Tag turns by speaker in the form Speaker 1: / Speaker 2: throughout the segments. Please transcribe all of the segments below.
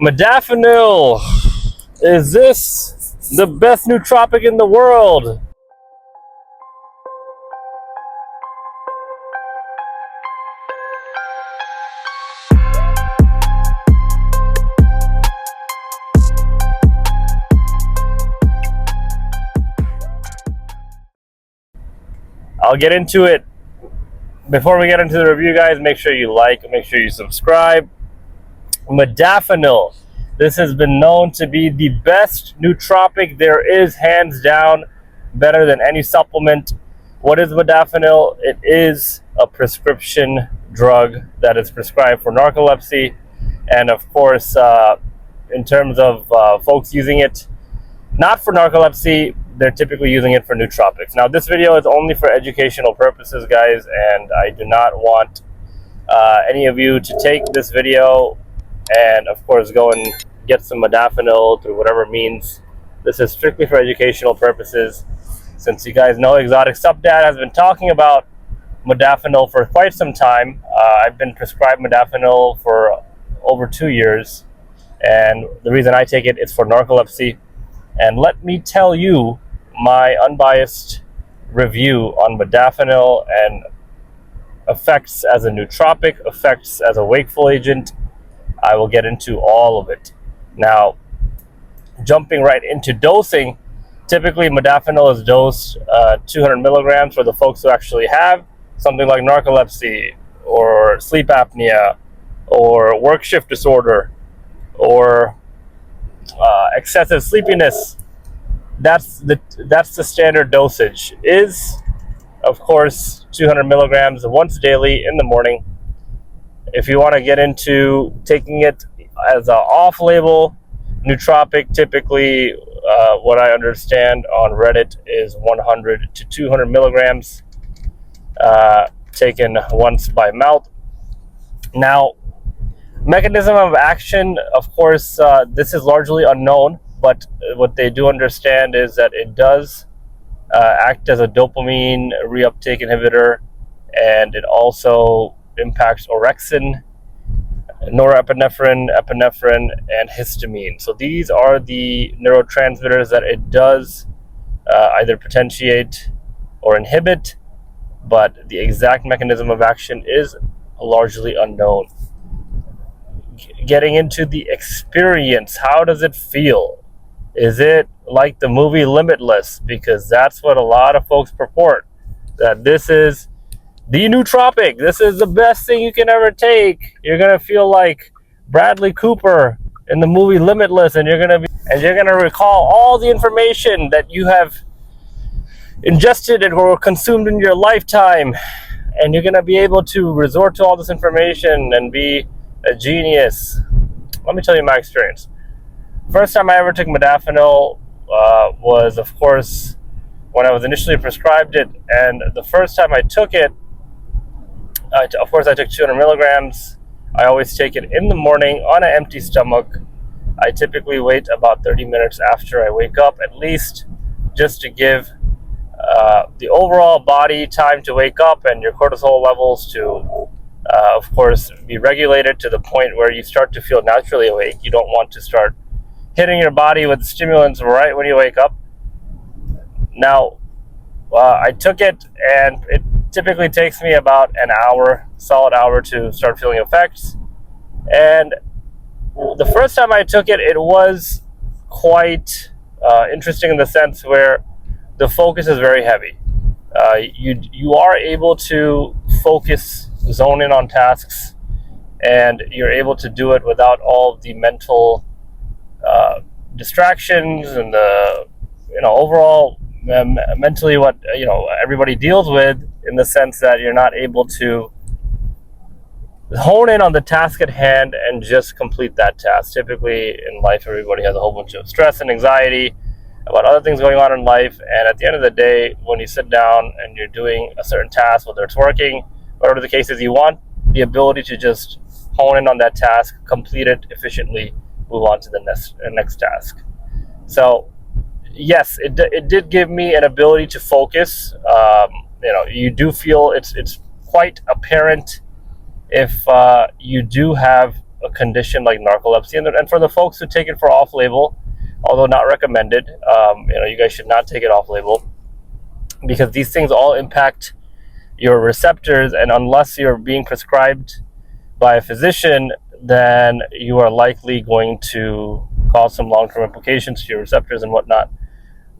Speaker 1: Modafinil, is this the best nootropic in the world? I'll get into it. Before we get into the review, guys, make sure you like, make sure you subscribe. Modafinil. This has been known to be the best nootropic there is, hands down, better than any supplement. What is modafinil? It is a prescription drug that is prescribed for narcolepsy. And of course, in terms of folks using it, not for narcolepsy, they're typically using it for nootropics. Now, this video is only for educational purposes, guys, and I do not want any of you to take this video and, of course, go and get some modafinil through whatever means. This is strictly for educational purposes. Since you guys know, Exotic Stepdad has been talking about modafinil for quite some time. I've been prescribed modafinil for over 2 years, and the reason I take it is for narcolepsy. And let me tell you my unbiased review on modafinil and effects as a nootropic, effects as a wakeful agent. I will get into all of it. Now, jumping right into dosing, typically modafinil is dosed 200 milligrams for the folks who actually have something like narcolepsy or sleep apnea or work shift disorder or excessive sleepiness. That's the standard dosage is, of course, 200 milligrams once daily in the morning. If you want to get into taking it as an off-label nootropic, typically what I understand on Reddit is 100 to 200 milligrams taken once by mouth. Now, mechanism of action, of course, this is largely unknown, but what they do understand is that it does act as a dopamine reuptake inhibitor, and it also impacts orexin, norepinephrine, epinephrine, and histamine. So these are the neurotransmitters that it does either potentiate or inhibit, but the exact mechanism of action is largely unknown. Getting into the experience, how does it feel? Is it like the movie Limitless? Because that's what a lot of folks purport, that this is the nootropic. This is the best thing you can ever take. You're gonna feel like Bradley Cooper in the movie Limitless, and you're gonna recall all the information that you have ingested and or consumed in your lifetime, and you're gonna be able to resort to all this information and be a genius. Let me tell you my experience. First time I ever took modafinil was, of course, when I was initially prescribed it. And the first time I took it, of course, I took 200 milligrams. I always take it in the morning on an empty stomach. I typically wait about 30 minutes after I wake up, at least, just to give the overall body time to wake up and your cortisol levels to of course, be regulated to the point where you start to feel naturally awake. You don't want to start hitting your body with stimulants right when you wake up. Now, I took it, and it typically takes me about an hour, solid hour, to start feeling effects. And the first time I took it, it was quite interesting in the sense where the focus is very heavy. You are able to focus, zone in on tasks, and you're able to do it without all of the mental distractions and the overall mentally what everybody deals with, in the sense that you're not able to hone in on the task at hand and just complete that task. Typically in life, everybody has a whole bunch of stress and anxiety about other things going on in life, and at the end of the day, when you sit down and you're doing a certain task, whether it's working, whatever the case is, you want the ability to just hone in on that task, complete it efficiently, move on to the next task. So yes, it did give me an ability to focus. You do feel it's quite apparent if you do have a condition like narcolepsy. And for the folks who take it for off-label, although not recommended, you guys should not take it off-label, because these things all impact your receptors, and unless you're being prescribed by a physician, then you are likely going to cause some long-term implications to your receptors and whatnot.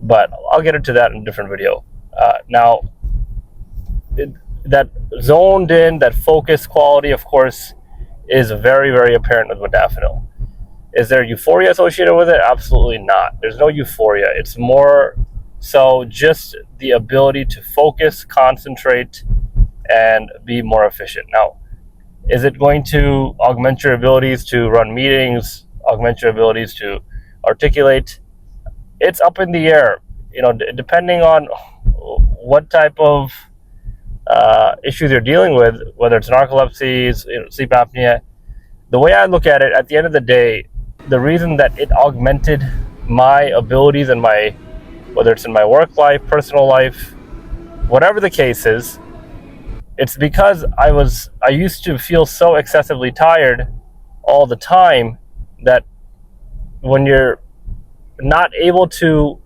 Speaker 1: But I'll get into that in a different video. Now, that zoned in, that focused quality, of course, is very, very apparent with modafinil. Is there euphoria associated with it? Absolutely not. There's no euphoria. It's more so just the ability to focus, concentrate, and be more efficient. Now, is it going to augment your abilities to run meetings, augment your abilities to articulate? It's up in the air. Depending on what type of issues you're dealing with, whether it's narcolepsy, sleep apnea. The way I look at it, at the end of the day, the reason that it augmented my abilities and whether it's in my work life, personal life, whatever the case is, it's because I used to feel so excessively tired all the time that when you're not able to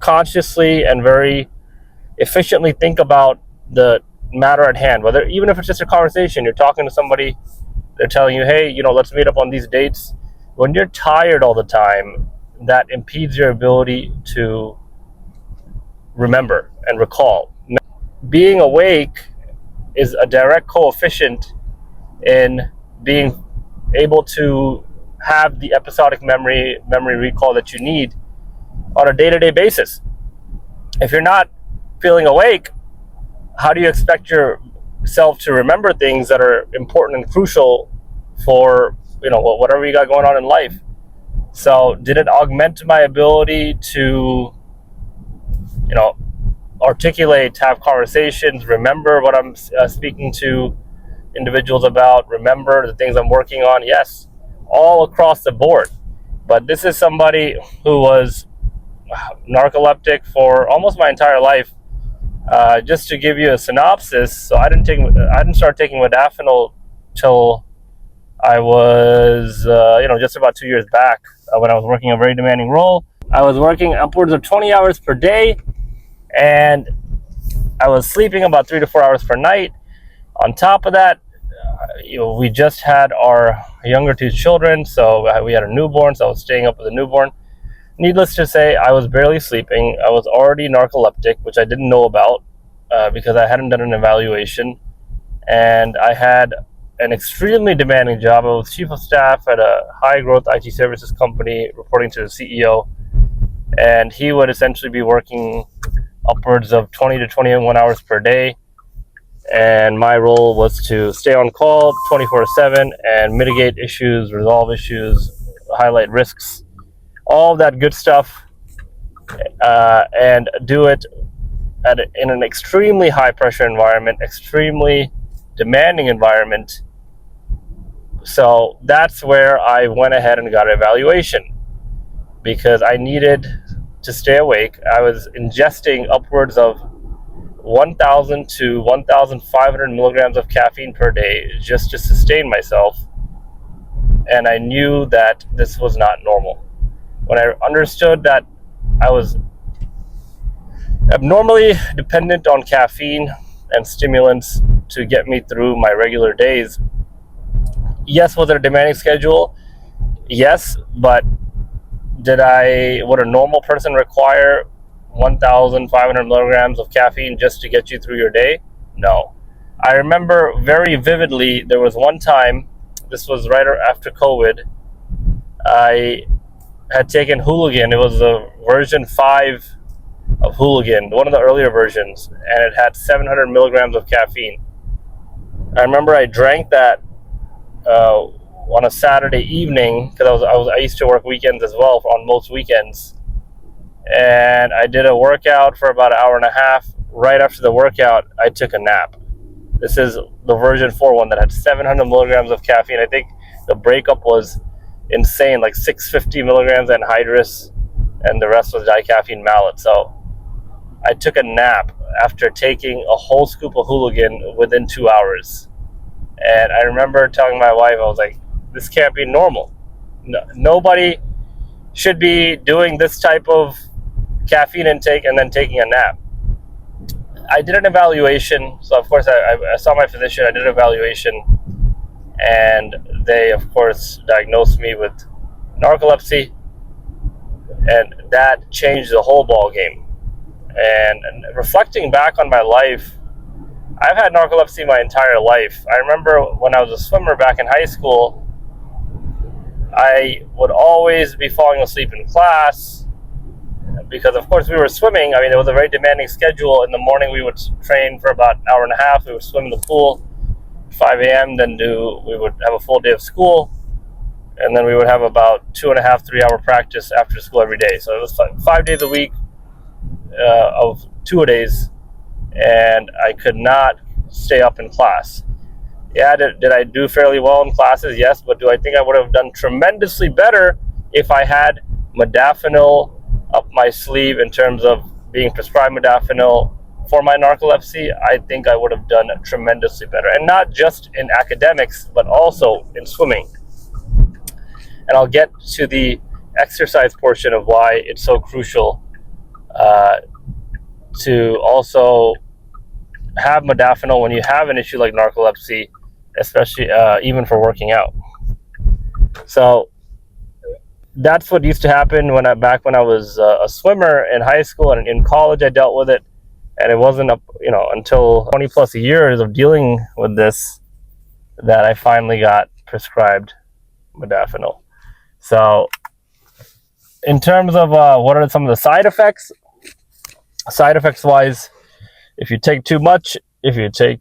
Speaker 1: consciously and very efficiently think about the matter at hand, even if it's just a conversation, you're talking to somebody, they're telling you, hey, let's meet up on these dates. When you're tired all the time, that impedes your ability to remember and recall. Being awake is a direct coefficient in being able to have the episodic memory recall that you need on a day-to-day basis. If you're not feeling awake, how do you expect yourself to remember things that are important and crucial for whatever you got going on in life? So did it augment my ability to articulate, have conversations, remember what I'm speaking to individuals about, remember the things I'm working on? Yes, all across the board. But this is somebody who was narcoleptic for almost my entire life. Just to give you a synopsis, so I didn't start taking modafinil till I was just about 2 years back, when I was working a very demanding role. I was working upwards of 20 hours per day, and I was sleeping about 3 to 4 hours per night. On top of that, we just had our younger two children, so we had a newborn, so I was staying up with a newborn. Needless to say, I was barely sleeping. I was already narcoleptic, which I didn't know about because I hadn't done an evaluation. And I had an extremely demanding job. I was chief of staff at a high-growth IT services company, reporting to the CEO. And he would essentially be working upwards of 20 to 21 hours per day. And my role was to stay on call 24/7 and mitigate issues, resolve issues, highlight risks, all that good stuff, and do it in an extremely high pressure environment, extremely demanding environment. So that's where I went ahead and got an evaluation, because I needed to stay awake. I was ingesting upwards of 1,000 to 1,500 milligrams of caffeine per day just to sustain myself. And I knew that this was not normal. When I understood that I was abnormally dependent on caffeine and stimulants to get me through my regular days, yes, was it a demanding schedule? Yes, but would a normal person require 1,500 milligrams of caffeine just to get you through your day? No. I remember very vividly, there was one time, this was right after COVID, I had taken Hooligan. It was the version 5 of Hooligan, one of the earlier versions, and it had 700 milligrams of caffeine. I remember I drank that on a Saturday evening, because I used to work weekends as well, on most weekends. And I did a workout for about an hour and a half. Right after the workout, I took a nap. This is the version 4 one that had 700 milligrams of caffeine. I think the breakup was insane, like 650 milligrams anhydrous, and the rest was dicaffeine malate. So I took a nap after taking a whole scoop of Hooligan within 2 hours. And I remember telling my wife, I was like, This can't be normal. No, nobody should be doing this type of caffeine intake and then taking a nap. I did an evaluation, so of course I saw my physician. I did an evaluation, and they of course diagnosed me with narcolepsy, and that changed the whole ball game. And reflecting back on my life, I've had narcolepsy my entire life. I remember when I was a swimmer back in high school, I would always be falling asleep in class because, of course, we were swimming. I mean, it was a very demanding schedule. In the morning, we would train for about an hour and a half. We would swim in the pool, 5 a.m., then we would have a full day of school, and then we would have about 2.5, 3 hour practice after school every day. So it was 5 days a week of 2-a-days, and I could not stay up in class. Yeah, did I do fairly well in classes? Yes, but do I think I would have done tremendously better if I had modafinil up my sleeve in terms of being prescribed modafinil for my narcolepsy? I think I would have done tremendously better, and not just in academics, but also in swimming. And I'll get to the exercise portion of why it's so crucial to also have modafinil when you have an issue like narcolepsy, especially even for working out. So that's what used to happen back when I was a swimmer in high school, and in college I dealt with it, and it wasn't until 20 plus years of dealing with this that I finally got prescribed modafinil. So in terms of what are some of the side effects wise, if you take too much, if you take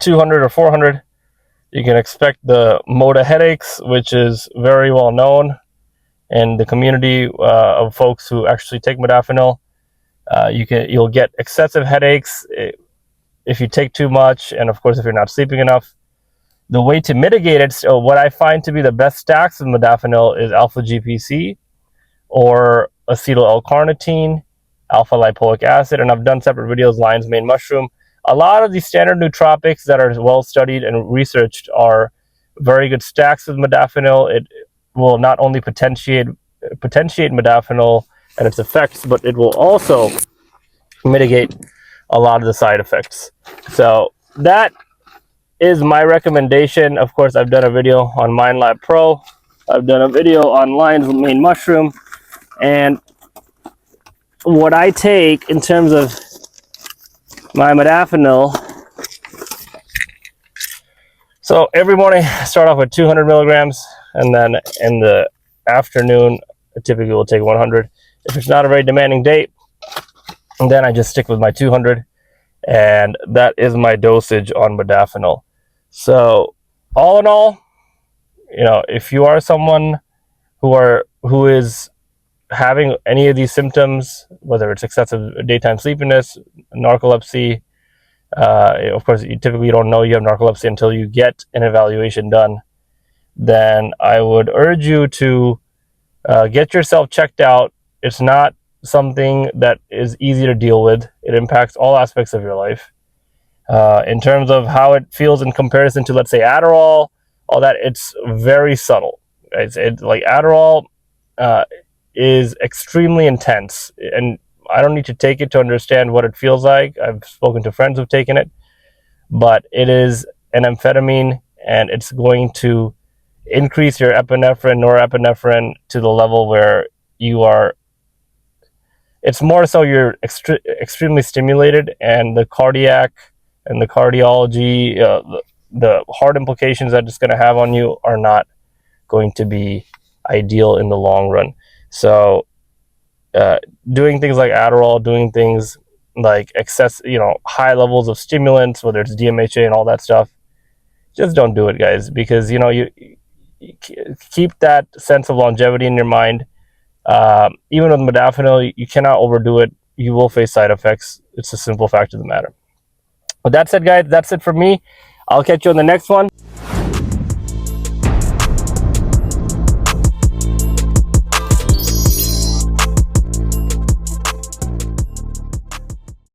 Speaker 1: 200 or 400, you can expect the Moda headaches, which is very well known in the community of folks who actually take modafinil. You'll get excessive headaches if you take too much, and of course if you're not sleeping enough. The way to mitigate it, so what I find to be the best stacks of modafinil is Alpha-GPC or acetyl L-carnitine, alpha-lipoic acid, and I've done separate videos, lion's mane mushroom. A lot of these standard nootropics that are well studied and researched are very good stacks with modafinil. It will not only potentiate modafinil and its effects, but it will also mitigate a lot of the side effects. So that is my recommendation. Of course, I've done a video on MindLab Pro. I've done a video on lion's mane mushroom, and what I take in terms of my modafinil. So every morning I start off with 200 milligrams, and then in the afternoon I typically will take 100. If it's not a very demanding day, then I just stick with my 200, and that is my dosage on modafinil. So all in all, if you are someone who is having any of these symptoms, whether it's excessive daytime sleepiness, narcolepsy, of course you typically don't know you have narcolepsy until you get an evaluation done, then I would urge you to get yourself checked out. It's not something that is easy to deal with. It impacts all aspects of your life. In terms of how it feels in comparison to, let's say, Adderall, all that, it's very subtle. It's like Adderall is extremely intense, and I don't need to take it to understand what it feels like. I've spoken to friends who've taken it, but it is an amphetamine, and it's going to increase your epinephrine, norepinephrine to the level where it's more so you're extremely stimulated, and the cardiac and the cardiology, the heart implications that it's going to have on you are not going to be ideal in the long run. So doing things like Adderall, doing things like high levels of stimulants, whether it's DMHA and all that stuff, just don't do it, guys, because you keep that sense of longevity in your mind. Even with modafinil, you cannot overdo it. You will face side effects. It's a simple fact of the matter. With that said, guys, that's it for me. I'll catch you on the next one.